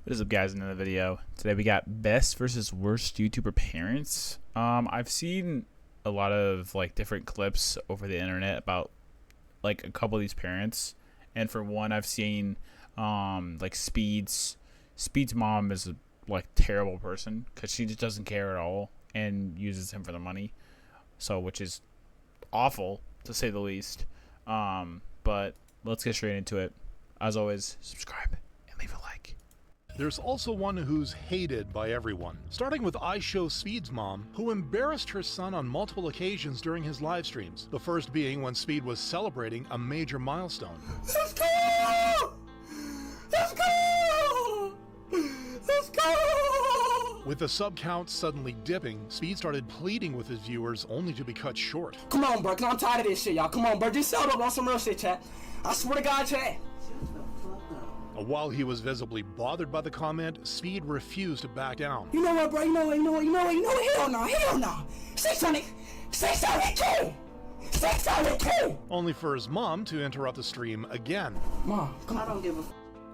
What is up, guys? Another video. Today we got best versus worst YouTuber parents. I've seen a lot of like different clips over the internet about like a couple of these parents, and for one, I've seen like Speed's mom is a like terrible person because she just doesn't care at all and uses him for the money, so which is awful to say the least. But let's get straight into it. As always, subscribe and leave a like. There's also one who's hated by everyone, starting with IshowSpeed's mom, who embarrassed her son on multiple occasions during his live streams, the first being when Speed was celebrating a major milestone. Let's go! Let's go! Let's go! With the sub count suddenly dipping, Speed started pleading with his viewers only to be cut short. Come on, bro, 'cause I'm tired of this shit, y'all. Come on, bro, just settle up on some real shit, chat. I swear to God, chat. While he was visibly bothered by the comment, Speed refused to back down. You know what, bro? You know what? Hell no. Say something too. Only for his mom to interrupt the stream again. Mom, come on, I don't give a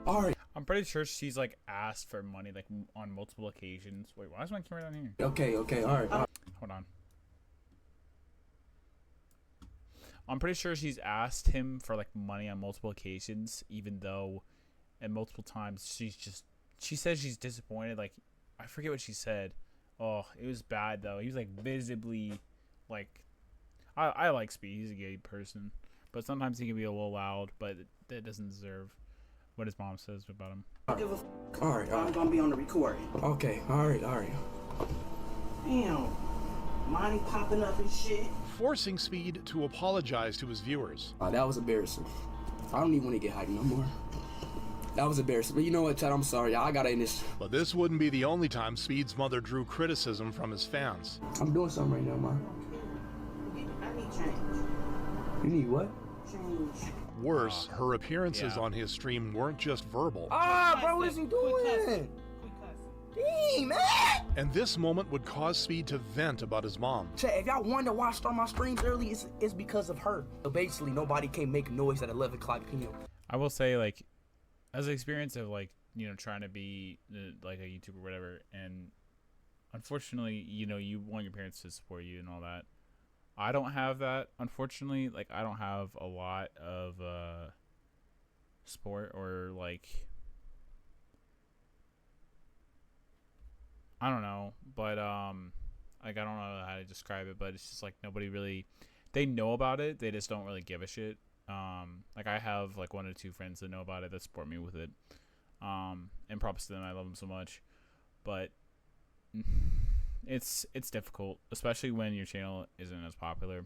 Alright. I'm pretty sure she's like asked for money like on multiple occasions. Wait, why is my camera down here? Okay, alright. Hold on. I'm pretty sure she's asked him for like money on multiple occasions, even though and multiple times she says she's disappointed. Like, I forget what she said. Oh, it was bad though. He was like visibly like, I like Speed, he's a gay person, but sometimes he can be a little loud, but that doesn't deserve what his mom says about him. Alright. I'm gonna be on the recording. Okay, alright. Damn, money popping up and shit. Forcing Speed to apologize to his viewers. That was embarrassing. I don't even want to get hyped no more. That was embarrassing. But you know what, Chad? I'm sorry. I gotta end this. But this wouldn't be the only time Speed's mother drew criticism from his fans. I'm doing something right now, Mom. I need change. You need what? Change. Worse, her appearances on his stream weren't just verbal. Bro, what is he doing? Dang, man! And this moment would cause Speed to vent about his mom. Chad, if y'all wonder why I start my streams early, it's because of her. So basically, nobody can make noise at 11 o'clock p.m. I will say, like, as an experience of like, you know, trying to be like a YouTuber or whatever, and unfortunately, you know, you want your parents to support you and all that. I don't have that, unfortunately. Like, I don't have a lot of support, or like, I don't know, but like, I don't know how to describe it, but it's just like nobody really, they know about it, they just don't really give a shit. Like, I have like 1 or 2 friends that know about it, that support me with it, and props to them, I love them so much. But it's difficult, especially when your channel isn't as popular.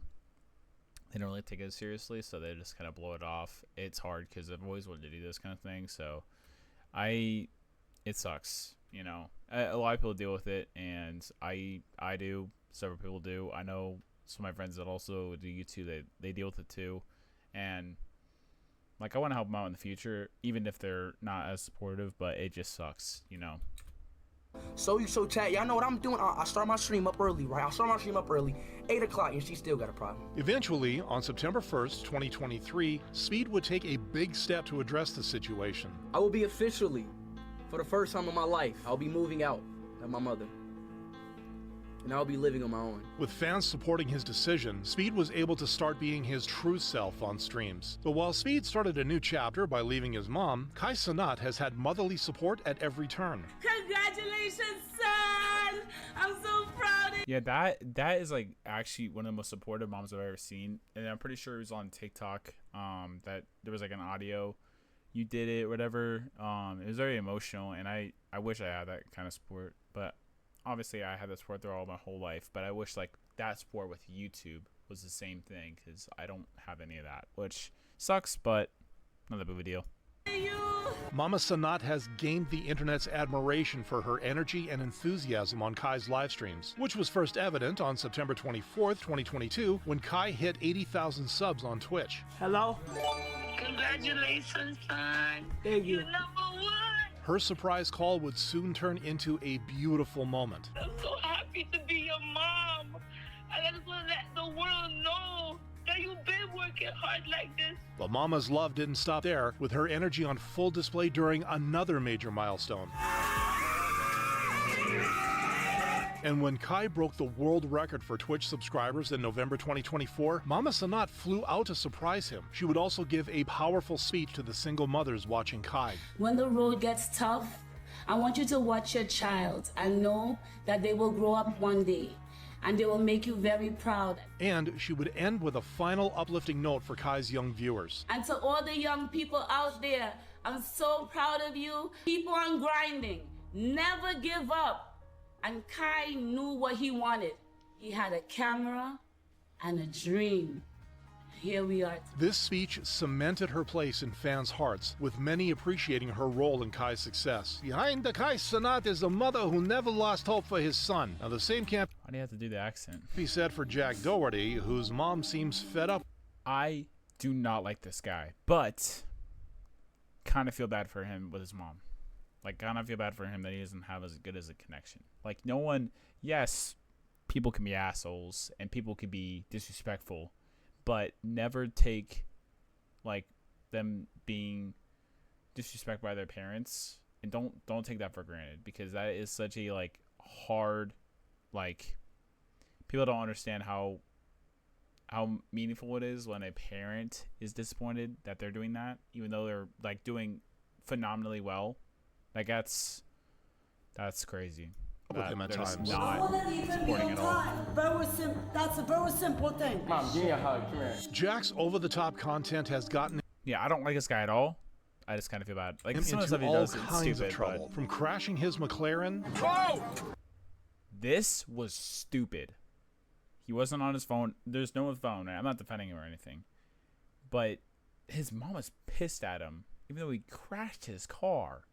They don't really take it seriously, so they just kind of blow it off. It's hard because I've always wanted to do this kind of thing, so it sucks, you know. A lot of people deal with it, and I do, several people do. I know some of my friends that also do YouTube, they deal with it too. And like, I want to help them out in the future, even if they're not as supportive, but it just sucks, you know. So chat, y'all know what I'm doing. I start my stream up early, right? I start my stream up early, 8 o'clock, and she still got a problem. Eventually, on September 1st, 2023, Speed would take a big step to address the situation. I will be officially, for the first time in my life, I'll be moving out of my mother. And I'll be living on my own. With fans supporting his decision, Speed was able to start being his true self on streams. But while Speed started a new chapter by leaving his mom, Kai Cenat has had motherly support at every turn. Congratulations, son! I'm so proud of you. Yeah, that is like actually one of the most supportive moms I've ever seen. And I'm pretty sure it was on TikTok, that there was like an audio, you did it, whatever. It was very emotional, and I wish I had that kind of support, but obviously I had that support through all my whole life, but I wish like that support with YouTube was the same thing, because I don't have any of that, which sucks, but not that big of a deal. Mama Cenat has gained the internet's admiration for her energy and enthusiasm on Kai's live streams, which was first evident on September 24th, 2022, when Kai hit 80,000 subs on Twitch. Hello? Congratulations, son. Thank you. You're number 1. Her surprise call would soon turn into a beautiful moment. I'm so happy to be your mom. And I just want to let the world know that you've been working hard like this. But Mama's love didn't stop there, with her energy on full display during another major milestone. And when Kai broke the world record for Twitch subscribers in November 2024, Mama Sanat flew out to surprise him. She would also give a powerful speech to the single mothers watching Kai. When the road gets tough, I want you to watch your child and know that they will grow up one day and they will make you very proud. And she would end with a final uplifting note for Kai's young viewers. And to all the young people out there, I'm so proud of you. Keep on grinding. Never give up. And Kai knew what he wanted. He had a camera and a dream. Here we are. This speech cemented her place in fans' hearts, with many appreciating her role in Kai's success. Behind the Kai Sanat is a mother who never lost hope for his son. Now, the same can't Why do you have to do the accent? be said for Jack Doherty, whose mom seems fed up. I do not like this guy, but kind of feel bad for him with his mom. Like, kind of feel bad for him that he doesn't have as good as a connection. Like, no one, yes, people can be assholes and people can be disrespectful, but never take, like, them being disrespected by their parents, and don't take that for granted, because that is such a, like, hard, like, people don't understand how meaningful it is when a parent is disappointed that they're doing that, even though they're, like, doing phenomenally well. Like, that's crazy. With him at They're just times. not supporting at all. That's a very simple thing. Mom, give me a hug. Come here. Jack's over-the-top content has gotten Yeah, I don't like this guy at all. I just kind of feel bad. Like, him some of the into stuff he all does, it's kinds stupid. of trouble. But From crashing his McLaren. this was stupid. He wasn't on his phone. There's no phone. Right? I'm not defending him or anything. But his mom was pissed at him, even though he crashed his car.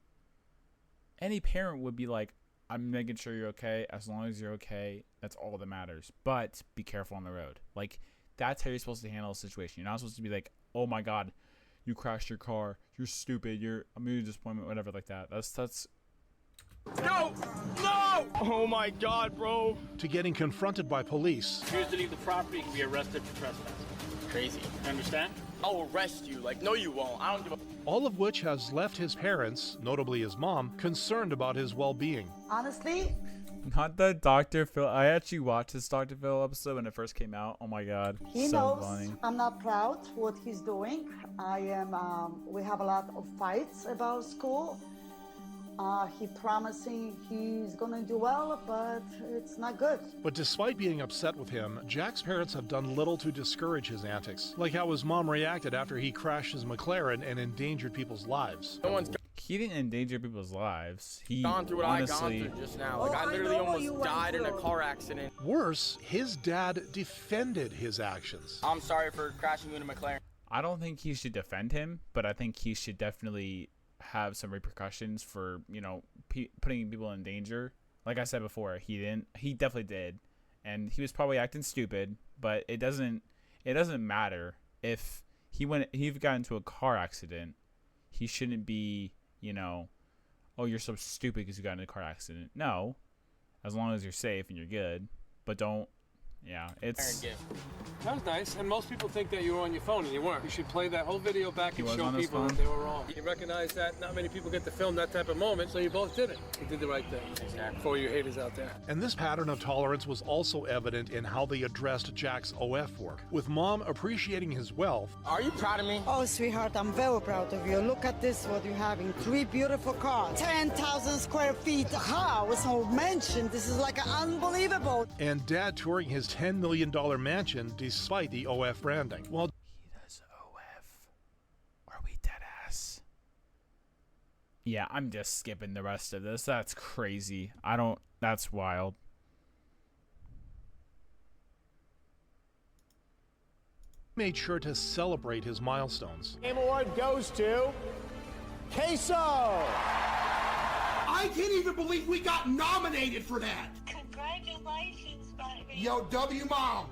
Any parent would be like, I'm making sure you're okay. As long as you're okay, that's all that matters. But be careful on the road. Like, that's how you're supposed to handle a situation. You're not supposed to be like, oh my God, you crashed your car. You're stupid. I'm in a disappointment, whatever, like that. That's No! No! Oh my God, bro. To getting confronted by police. Refuse to leave the property, you can be arrested for trespassing. Crazy. You understand? I'll arrest you. Like, no, you won't. I don't give a. All of which has left his parents, notably his mom, concerned about his well-being. Honestly, not the Dr. Phil. I actually watched this Dr. Phil episode when it first came out. Oh my God. he so knows funny. I'm not proud what he's doing. I am. We have a lot of fights about school. He promising he's gonna do well, but it's not good. But despite being upset with him, Jack's parents have done little to discourage his antics, like how his mom reacted after he crashed his McLaren and endangered people's lives. No one's He didn't endanger people's lives. He gone through what honestly, I gone through just now. Like, Oh, I I literally know what you almost went died in a through. car accident. Worse, his dad defended his actions. I'm sorry for crashing you in a McLaren. I don't think he should defend him, but I think he should definitely have some repercussions for, you know, putting people in danger. Like I said before, he definitely did, and he was probably acting stupid, but it doesn't matter if he got into a car accident. He shouldn't be, you know, oh, you're so stupid because you got in a car accident. No, as long as you're safe and you're good, but don't. Yeah, it's. Gift. That was nice, and most people think that you were on your phone, and you weren't. You should play that whole video back and was show on his people phone? that they were wrong. You recognize that not many people get to film that type of moment, so you both did it. You did the right thing. Exactly. For your haters out there. And this pattern of tolerance was also evident in how they addressed Jack's OF work, with mom appreciating his wealth. Are you proud of me? Oh, sweetheart, I'm very proud of you. Look at this, what you're having. 3 beautiful cars, 10,000 square feet house, no mansion. This is like unbelievable. And dad touring his $10 million mansion despite the OF branding. Well, He does OF. Are we dead ass? Yeah, I'm just skipping the rest of this. That's crazy. That's wild. made sure to celebrate his milestones. Game award goes to Queso. I can't even believe we got nominated for that. Congratulations, baby. Yo, W, Mom.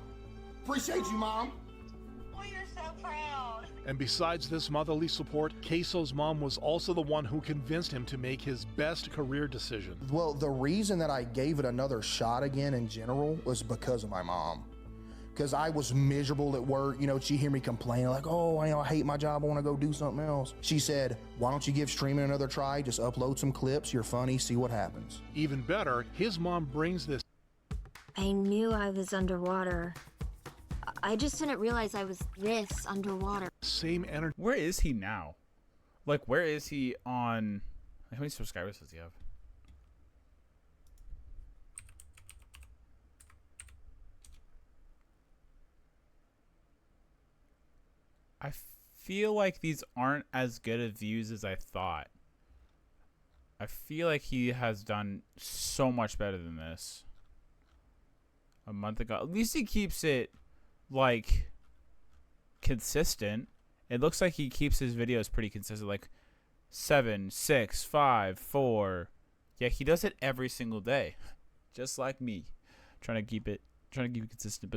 Appreciate you, Mom. Oh, you're so proud. And besides this motherly support, Queso's mom was also the one who convinced him to make his best career decision. Well, the reason that I gave it another shot again in general was because of my mom. because I was miserable at work. You know, she hear me complain like, oh, I hate my job, I want to go do something else. She said, why don't you give streaming another try? Just upload some clips, you're funny, see what happens. Even better, his mom brings this. I knew I was underwater. I just didn't realize I was this underwater. Same energy. Where is he now? Like, where is he on... How many subscribers does he have? I feel like these aren't as good of views as I thought. I feel like he has done so much better than this. A month ago. At least he keeps it, like, consistent. It looks like he keeps his videos pretty consistent. Like, 7, 6, 5, 4. Yeah, he does it every single day. Just like me. Trying to keep it consistent.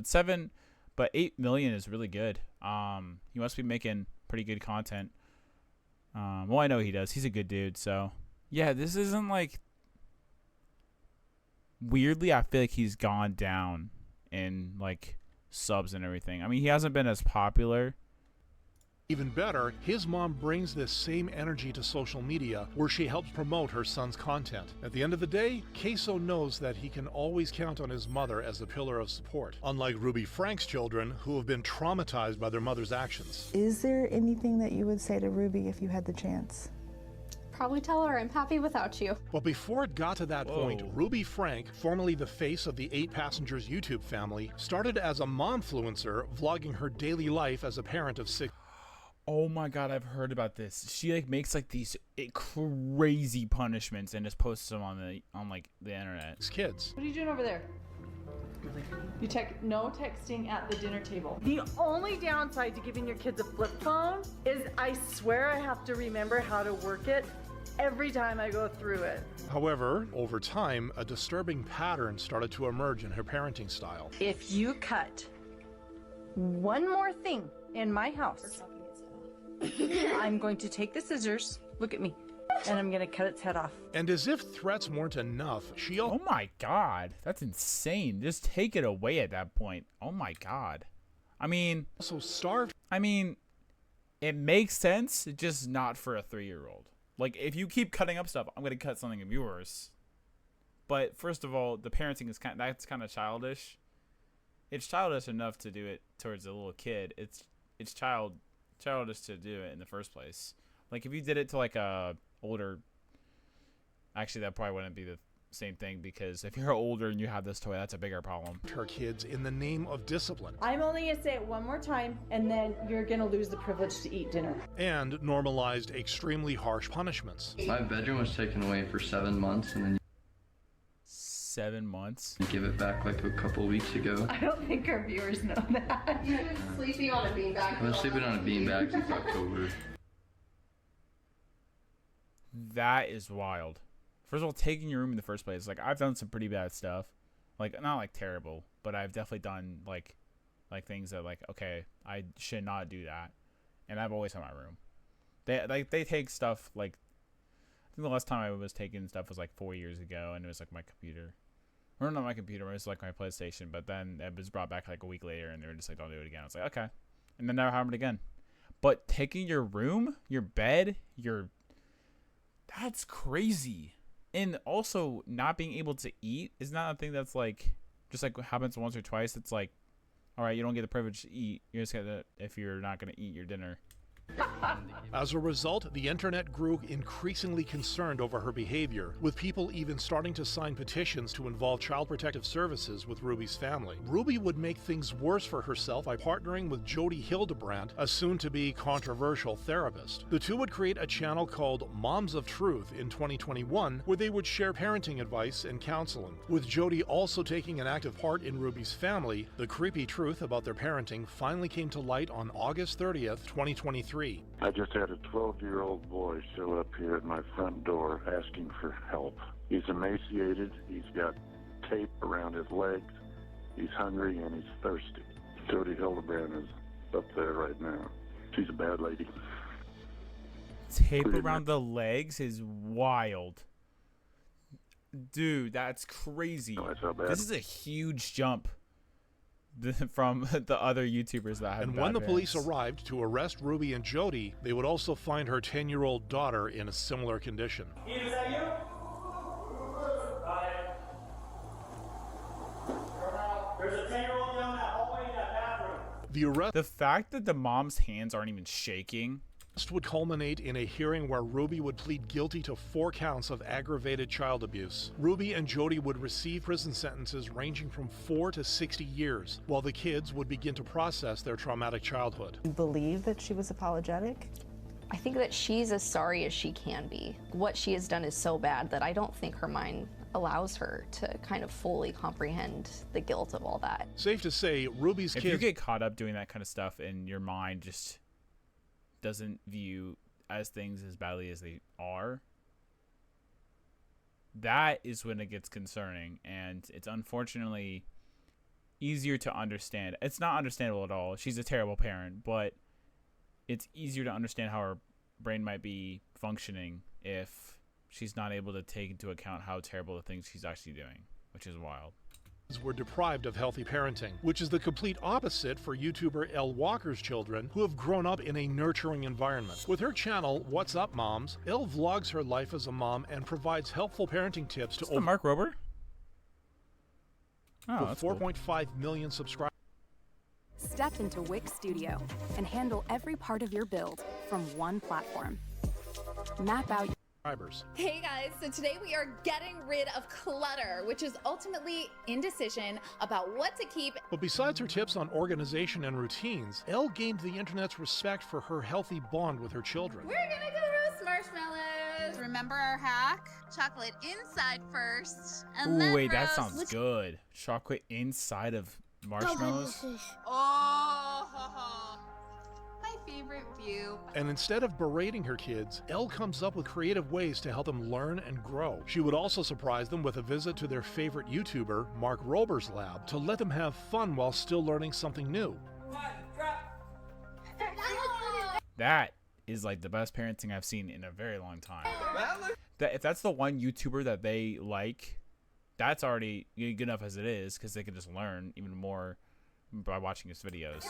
But 8 million is really good. He must be making pretty good content. Well, I know he does. He's a good dude, so yeah, this isn't like... Weirdly, I feel like he's gone down in like subs and everything. I mean, he hasn't been as popular. Even better, his mom brings this same energy to social media, where she helps promote her son's content. At the end of the day, Queso knows that he can always count on his mother as a pillar of support, unlike Ruby Franke's children, who have been traumatized by their mother's actions. Is there anything that you would say to Ruby if you had the chance? Probably tell her I'm happy without you. But before it got to that point, Ruby Franke, formerly the face of the 8 Passengers YouTube family, started as a momfluencer, vlogging her daily life as a parent of 6. Oh my god, I've heard about this. She like makes like these crazy punishments and just posts them on the internet. Kids. What are you doing over there? You no texting at the dinner table. The only downside to giving your kids a flip phone is I swear I have to remember how to work it every time I go through it. However, over time, a disturbing pattern started to emerge in her parenting style. If you cut one more thing in my house, I'm going to take the scissors, look at me, and I'm going to cut its head off. And as if threats weren't enough, she... Oh my god, that's insane. Just take it away at that point. Oh my god. I mean... Also starved. I mean, it makes sense, just not for a 3-year-old. Like, if you keep cutting up stuff, I'm going to cut something of yours. But first of all, the parenting is that's kind of childish. It's childish enough to do it towards a little kid. It's childish to do it in the first place. Like, if you did it to like a older... Actually, that probably wouldn't be the same thing, because if you're older and you have this toy, that's a bigger problem. Her kids in the name of discipline. I'm only going to say it one more time, and then you're going to lose the privilege to eat dinner. And normalized extremely harsh punishments. My bedroom was taken away for 7 months, and then 7 months? You give it back like a couple weeks ago. I don't think our viewers know that. You've been sleeping on a beanbag. I've been sleeping on a beanbag since October. That is wild. First of all, taking your room in the first place. Like, I've done some pretty bad stuff. Like, not like terrible, but I've definitely done like things that like, okay, I should not do that. And I've always had my room. They take stuff like, I think the last time I was taking stuff was like 4 years ago, and it was like my computer. Or not my computer, it was like my PlayStation, but then it was brought back like a week later, and they were just like, don't do it again. I was like, okay. And then never happened again. But taking your room, your bed, that's crazy. And also, not being able to eat is not a thing that's like, just like happens once or twice. It's like, all right, you don't get the privilege to eat. You're just gonna, if you're not gonna eat your dinner. As a result, the internet grew increasingly concerned over her behavior, with people even starting to sign petitions to involve Child Protective Services with Ruby's family. Ruby would make things worse for herself by partnering with Jody Hildebrandt, a soon-to-be controversial therapist. The two would create a channel called Moms of Truth in 2021, where they would share parenting advice and counseling. With Jody also taking an active part in Ruby's family, the creepy truth about their parenting finally came to light on August 30th, 2023. I just had a 12-year-old boy show up here at my front door asking for help. He's emaciated, he's got tape around his legs, he's hungry, and he's thirsty. Jody Hildebrandt is up there right now. She's a bad lady. Tape around the legs is wild. Dude, that's crazy. Oh, that's how bad. This is a huge jump. from the other YouTubers that had. And bad when the parents. police arrived to arrest Ruby and Jody, they would also find her 10-year-old daughter in a similar condition. Is that you? There's a 10-year-old down that hallway in that bathroom. The fact that the mom's hands aren't even shaking would culminate in a hearing where Ruby would plead guilty to 4 counts of aggravated child abuse. Ruby and Jody would receive prison sentences ranging from 4 to 60 years, while the kids would begin to process their traumatic childhood. You believe that she was apologetic? I think that she's as sorry as she can be. What she has done is so bad that I don't think her mind allows her to kind of fully comprehend the guilt of all that. Safe to say, Ruby's if kids... you get caught up doing that kind of stuff and your mind just doesn't view as things as badly as they are, that is when it gets concerning, and it's unfortunately easier to understand. It's not understandable at all. She's a terrible parent, but it's easier to understand how her brain might be functioning if she's not able to take into account how terrible the things she's actually doing, which is wild. Were deprived of healthy parenting, which is the complete opposite for YouTuber Elle Walker's children, who have grown up in a nurturing environment. With her channel, What's Up Moms, Elle vlogs her life as a mom and provides helpful parenting tips to over Mark Rober? Oh, 4.5 million subscribers. Step into Wix Studio and handle every part of your build from one platform. Map out Hey guys, so today we are getting rid of clutter, which is ultimately indecision about what to keep. But besides her tips on organization and routines, Elle gained the internet's respect for her healthy bond with her children. We're gonna go roast marshmallows. Remember our hack? Chocolate inside first, and then wait, that roast. sounds good. Chocolate inside of marshmallows? Oh, my favorite view. And instead of berating her kids, Elle comes up with creative ways to help them learn and grow. She would also surprise them with a visit to their favorite YouTuber, Mark Rober's lab, to let them have fun while still learning something new. That is like the best parenting I've seen in a very long time. If that's the one YouTuber that they like, that's already good enough as it is, because they can just learn even more by watching his videos.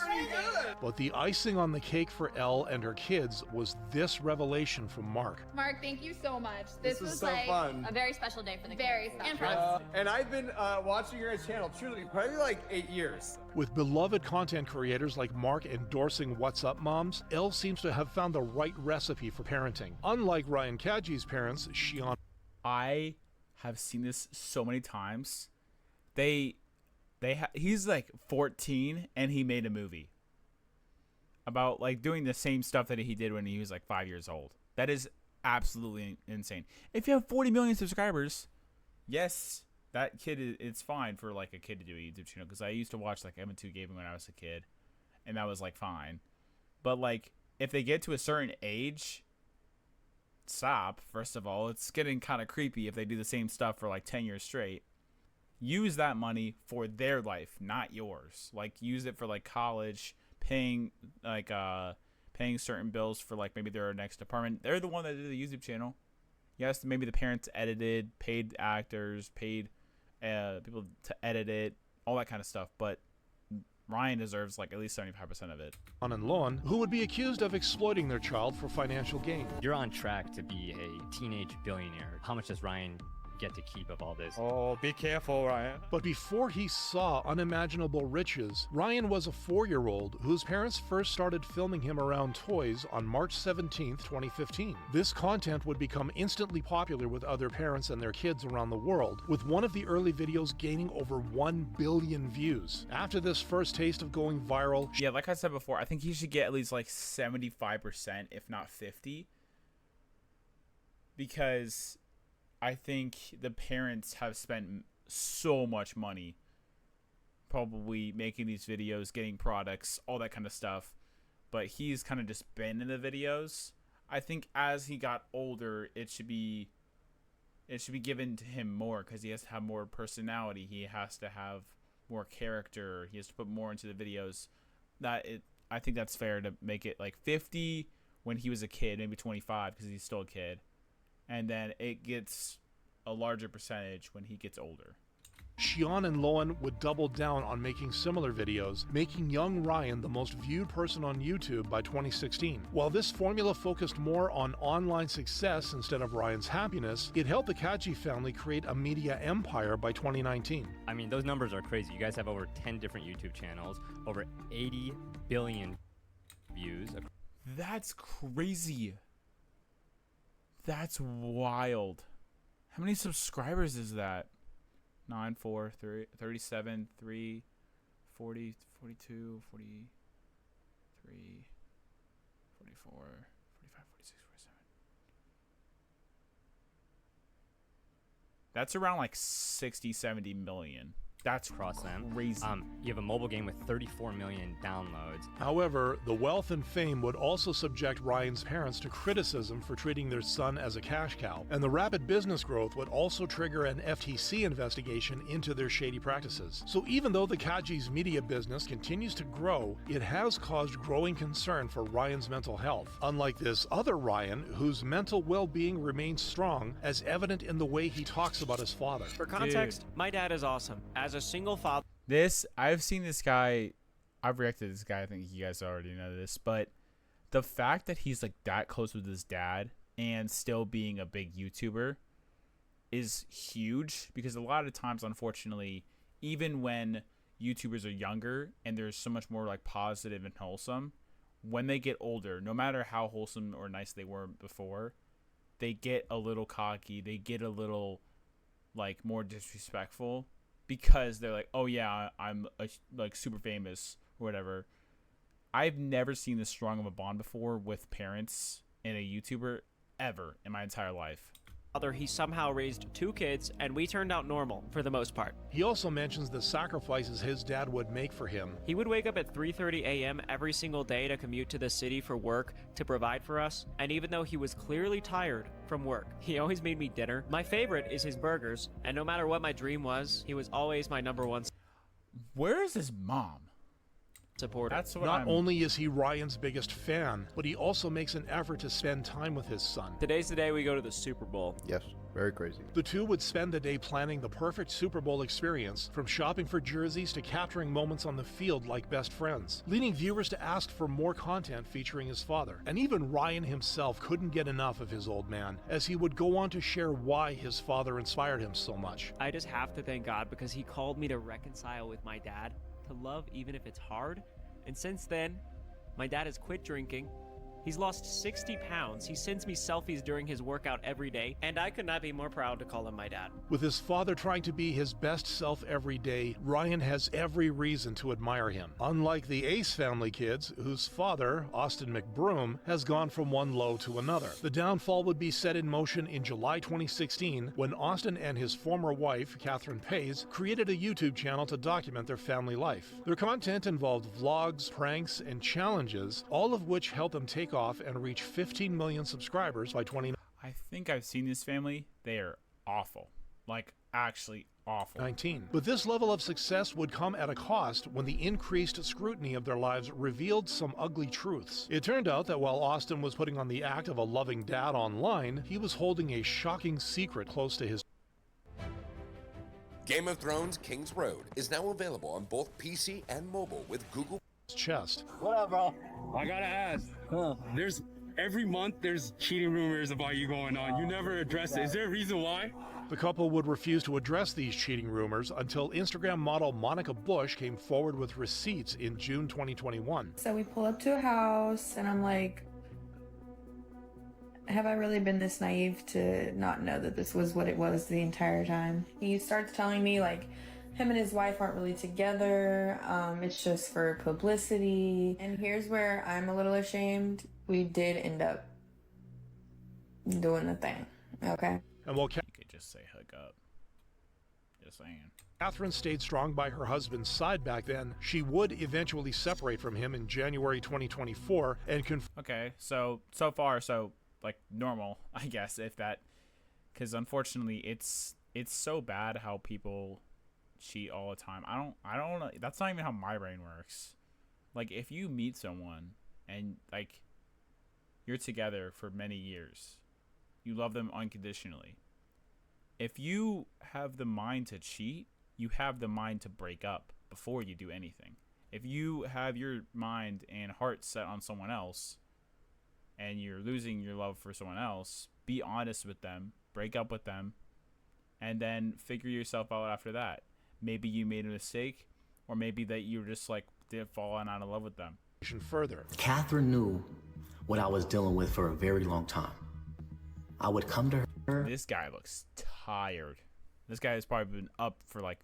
But the icing on the cake for Elle and her kids was this revelation from Mark. Mark, thank you so much. This was so like fun. a very special day for the very kids. And for us. And I've been watching your guys' channel truly probably like 8 years. With beloved content creators like Mark endorsing What's Up Moms, Elle seems to have found the right recipe for parenting. Unlike Ryan Kaji's parents, Shion. I have seen this so many times. He's like 14 and he made a movie about like doing the same stuff that he did when he was like 5 years old. That is absolutely insane. If you have 40 million subscribers, yes, that kid it's fine for like a kid to do a YouTube channel, because I used to watch like M2 Gaming when I was a kid, and that was like fine. But like if they get to a certain age, stop. First of all, it's getting kind of creepy if they do the same stuff for like 10 years straight. Use that money for their life, not yours. Like use it for like college, paying certain bills for like maybe their next apartment. They're the one that did the YouTube channel. Yes, maybe the parents edited, paid actors, paid people to edit it, all that kind of stuff. But Ryan deserves like at least 75% of it. And Lon, who would be accused of exploiting their child for financial gain. You're on track to be a teenage billionaire. How much does Ryan get to keep of all this? Oh, be careful, Ryan. But before he saw unimaginable riches, Ryan was a 4-year-old whose parents first started filming him around toys on March 17th, 2015. This content would become instantly popular with other parents and their kids around the world, with one of the early videos gaining over 1 billion views. After this first taste of going viral... Yeah, like I said before, I think he should get at least like 75%, if not 50%. Because I think the parents have spent so much money probably making these videos, getting products, all that kind of stuff. But he's kind of just been in the videos. I think as he got older, it should be given to him more, because he has to have more personality. He has to have more character. He has to put more into the videos. I think that's fair to make it like 50 when he was a kid, maybe 25 because he's still a kid. And then it gets a larger percentage when he gets older. Shion and Loan would double down on making similar videos, making young Ryan the most viewed person on YouTube by 2016. While this formula focused more on online success instead of Ryan's happiness, it helped the Kaji family create a media empire by 2019. I mean, those numbers are crazy. You guys have over 10 different YouTube channels, over 80 billion views. That's crazy. That's wild. How many subscribers is that? 9, 4, 3, 37, 3, 40, 42, 43, 44, 45, 46, 47. That's around like 60, 70 million. That's across them. Crazy. You have a mobile game with 34 million downloads. However, the wealth and fame would also subject Ryan's parents to criticism for treating their son as a cash cow, and the rapid business growth would also trigger an FTC investigation into their shady practices. So even though the Kaji's media business continues to grow, it has caused growing concern for Ryan's mental health, unlike this other Ryan, whose mental well-being remains strong, as evident in the way he talks about his father. For context, my dad is awesome. As a single father, I've seen this guy, I've reacted to this guy, I think you guys already know this, but the fact that he's like that close with his dad and still being a big YouTuber is huge, because a lot of times, unfortunately, even when YouTubers are younger and there's so much more like positive and wholesome, when they get older, no matter how wholesome or nice they were before, they get a little cocky, they get a little like more disrespectful, because they're like, oh yeah, I'm like super famous or whatever. I've never seen this strong of a bond before with parents and a YouTuber ever in my entire life. he somehow raised 2 kids, and we turned out normal for the most part. He also mentions the sacrifices his dad would make for him. He would wake up at 3:30 a.m. every single day to commute to the city for work to provide for us, and even though he was clearly tired from work, he always made me dinner. My favorite is his burgers, and no matter what my dream was, he was always my #1. Where is his mom? Supporter. That's what Not only is he Ryan's biggest fan, but he also makes an effort to spend time with his son. Today's the day we go to the Super Bowl. Yes, very crazy. The two would spend the day planning the perfect Super Bowl experience, from shopping for jerseys to capturing moments on the field like best friends, leading viewers to ask for more content featuring his father. And even Ryan himself couldn't get enough of his old man, as he would go on to share why his father inspired him so much. I just have to thank God, because he called me to reconcile with my dad, to love even if it's hard. And since then, my dad has quit drinking. He's lost 60 pounds. He sends me selfies during his workout every day, and I could not be more proud to call him my dad. With his father trying to be his best self every day, Ryan has every reason to admire him. Unlike the Ace family kids, whose father, Austin McBroom, has gone from one low to another. The downfall would be set in motion in July 2016, when Austin and his former wife, Catherine Pays, created a YouTube channel to document their family life. Their content involved vlogs, pranks, and challenges, all of which helped them take off and reach 15 million subscribers by 2019. I think I've seen this family. They are awful. Like, actually awful. But this level of success would come at a cost when the increased scrutiny of their lives revealed some ugly truths. It turned out that while Austin was putting on the act of a loving dad online, he was holding a shocking secret close to his. Game of Thrones King's Road is now available on both PC and mobile with Google chest. What up, bro? I gotta ask. There's every month there's cheating rumors about you going on. You never address it. Is there a reason why? The couple would refuse to address these cheating rumors until Instagram model Monica Bush came forward with receipts in June 2021. So we pull up to a house, and I'm like, have I really been this naive to not know that this was what it was the entire time? He starts telling me, like, him and his wife aren't really together, it's just for publicity. And here's where I'm a little ashamed. We did end up doing the thing, okay? And while you could just say hook up. Just saying. Catherine stayed strong by her husband's side back then, she would eventually separate from him in January 2024 and okay, so far, like normal, I guess, if that, because unfortunately it's so bad how people cheat all the time. I don't know. That's not even how my brain works. Like, if you meet someone and like you're together for many years, you love them unconditionally. If you have the mind to cheat, you have the mind to break up before you do anything. If you have your mind and heart set on someone else and you're losing your love for someone else, be honest with them, break up with them, and then figure yourself out after that. Maybe you made a mistake, or maybe that you were just like falling out of love with them. Further, Catherine knew what I was dealing with for a very long time. I would come to her. This guy looks tired. This guy has probably been up for like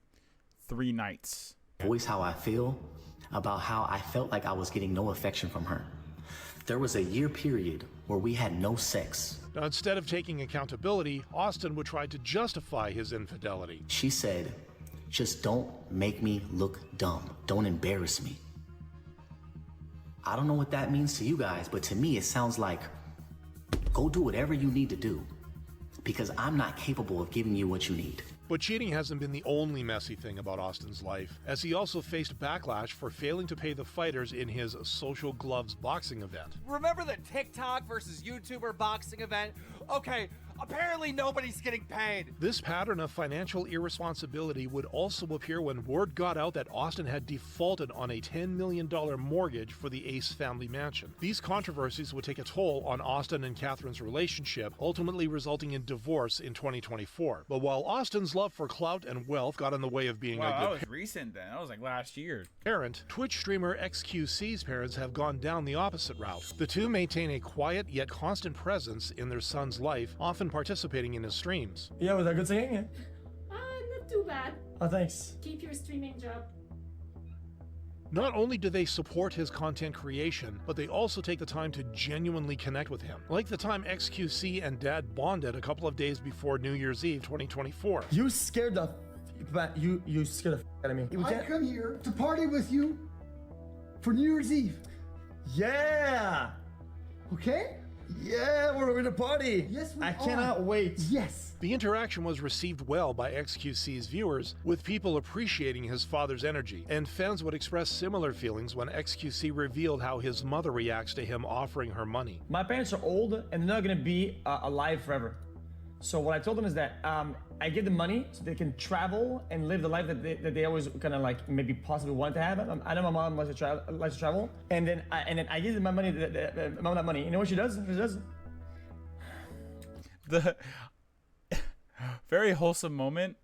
3 nights. Voice how I feel about how I felt like I was getting no affection from her. There was a year period where we had no sex. Now, instead of taking accountability, Austin would try to justify his infidelity. She said, just don't make me look dumb. Don't embarrass me. I don't know what that means to you guys, but to me it sounds like, go do whatever you need to do, because I'm not capable of giving you what you need. But cheating hasn't been the only messy thing about Austin's life, as he also faced backlash for failing to pay the fighters in his Social Gloves boxing event. Remember the TikTok versus YouTuber boxing event? Okay, apparently nobody's getting paid. This pattern of financial irresponsibility would also appear when word got out that Austin had defaulted on a $10 million mortgage for the Ace family mansion. These controversies would take a toll on Austin and Catherine's relationship, ultimately resulting in divorce in 2024. But while Austin's love for clout and wealth got in the way of being a That good was recent then. That was like last year. parent, Twitch streamer XQC's parents have gone down the opposite route. The two maintain a quiet yet constant presence in their son's life, often participating in his streams. Yeah, was that good singing? Not too bad. Oh, thanks. Keep your streaming job. Not only do they support his content creation, but they also take the time to genuinely connect with him. Like the time XQC and Dad bonded a couple of days before New Year's Eve 2024. You scared the you scared the out of me. I come here to party with you for New Year's Eve. Yeah. Okay? Yeah, we're going to party. Yes, we I are. cannot wait. Yes. The interaction was received well by XQC's viewers, with people appreciating his father's energy, and fans would express similar feelings when XQC revealed how his mother reacts to him offering her money. My parents are old and they're not going to be alive forever. So what I told them is that I give them money so they can travel and live the life that they always kind of like maybe possibly wanted to have. I know my mom likes to travel, and then I give them my money. Mom that money. You know what she does? She does. The very wholesome moment,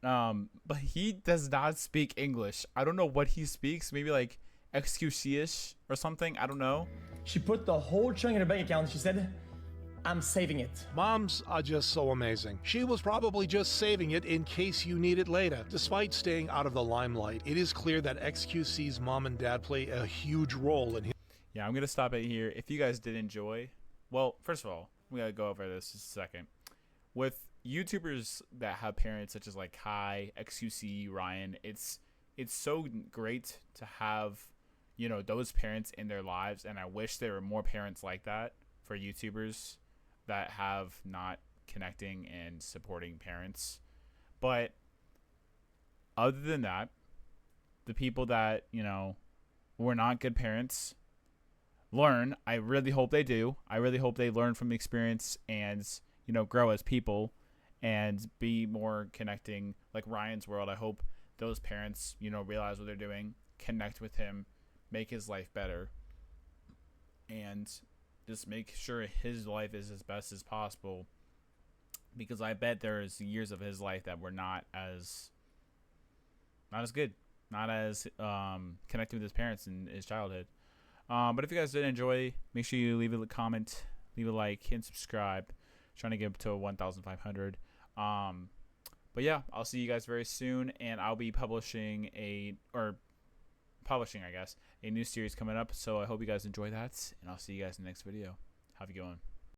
but he does not speak English. I don't know what he speaks. Maybe like XQC-ish or something. I don't know. She put the whole chunk in her bank account. She said, I'm saving it. Moms are just so amazing. She was probably just saving it in case you need it later. Despite staying out of the limelight, it is clear that XQC's mom and dad play a huge role in his... Yeah, I'm going to stop it here. If you guys did enjoy... Well, first of all, we got to go over this just a second. With YouTubers that have parents such as like Kai, XQC, Ryan, it's so great to have, you know, those parents in their lives, and I wish there were more parents like that for YouTubers that have not connecting and supporting parents. But other than that, the people that, you know, were not good parents learn. I really hope they do. I really hope they learn from the experience and, you know, grow as people and be more connecting like Ryan's world. I hope those parents, you know, realize what they're doing, connect with him, make his life better, and just make sure his life is as best as possible, because I bet there's years of his life that were not as good, not as connected with his parents in his childhood. But if you guys did enjoy, make sure you leave a comment, leave a like, and subscribe. Trying to get up to 1,500. But yeah, I'll see you guys very soon, and I'll be publishing a new series coming up. So I hope you guys enjoy that, and I'll see you guys in the next video. Have a good one.